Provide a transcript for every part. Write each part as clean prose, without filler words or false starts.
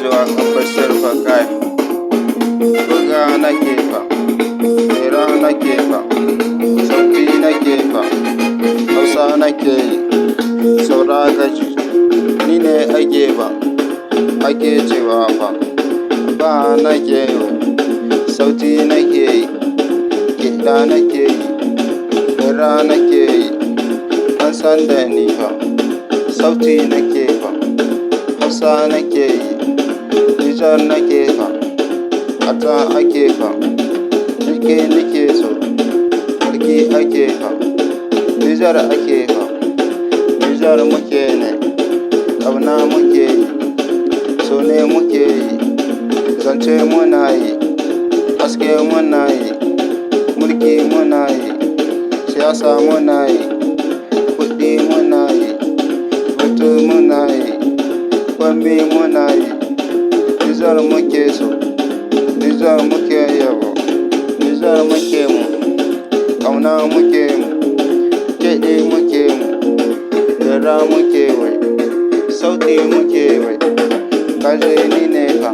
cewa kan bashir fa kai buga nake fa tsira nake fa sauki nake fa hausa nake yi saura gaji ni ne ake ba ake cewa fa ba nake yi sauti nake yi kiɗa nake yi tsira nake yi an san da ni fa sauti nake fa hausa nake yi nijar nake fa ata ake fa nike nike so sarki ake fa nijar ake fa nijar muke ne ƙauna muke yi so ne muke yi zance muna yi haske muna yi mulki muna yi siyasa muna yi kuɗi muna yi mutu muna yi kwambi muna yi nijar muke so nijar muke yabo nijar muke mu ƙauna muke mu kiɗi muke mu dara muke wai sauti muke wai kaje ni ne fa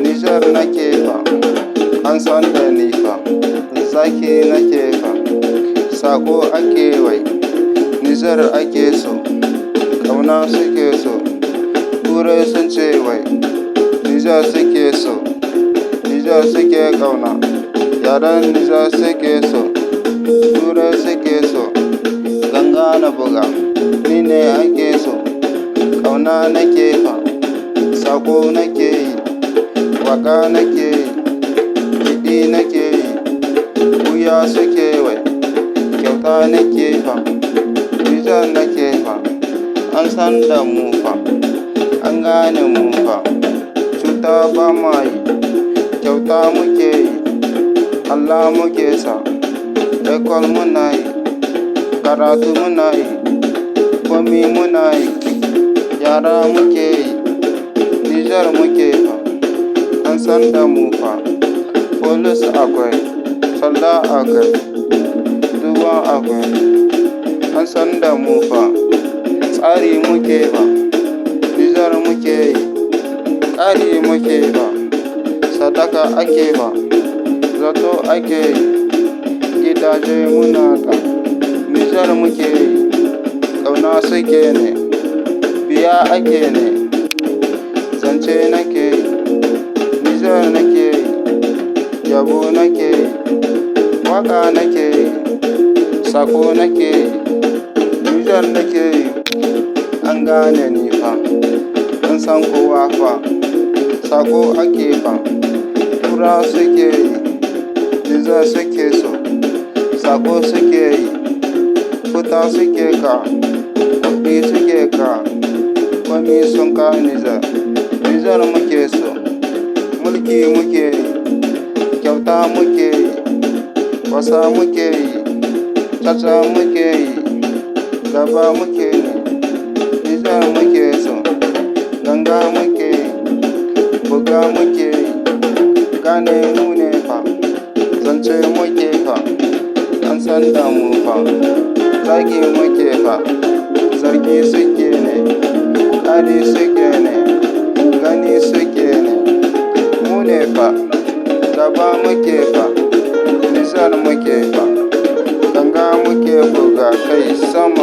nijar nake fa an san da ni fa zaki nake fa sako ake wai nijar ake so ƙauna suke so turai sun ce wai nijar suke so nijar suke ƙauna yaran nijar suke so turai suke so ganga na buga ni ne ake so ƙauna nake fa sako nake yi waka nake yi kiɗi nake yi wuya suke wai kyauta nake fa nijar nake fa an san da mu fa an gane mu fa cuta ba ma yi kyauta muke yi Allah muke sa ekol muna yi karatu muna yi komi muna yi yara muke yi nijar muke fa an san da mu fa polis akwai sallah akwai duba akwai an san da mu fa tsari muke fa nijar muke yi ƙari muke fa sadaka ake fa zato ake yi gidaje muna da nijar muke yi ƙauna suke ne biya ake ne zance nake yi nijar nake yi yabo nake yi waka nake yi sako nake yi nijar nake yi an gane ni fa an san kowa fa sako ake fa tura suke yi nijar suke so sako suke yi kuta suke ka kuɗi suke ka kwami sun ka nijar muke so mulki muke yi kyauta muke yi wasa muke yi caca muke yi gaba muke yi nijar muke so ganga muke yi buga muke yi gane mu ne fa zance muke fa an san da mu fa zagi muke fa zargi suke ne ƙari suke ne gani suke ne mu ne fa gaba muke fa nijar muke fa ganga muke buga kai sama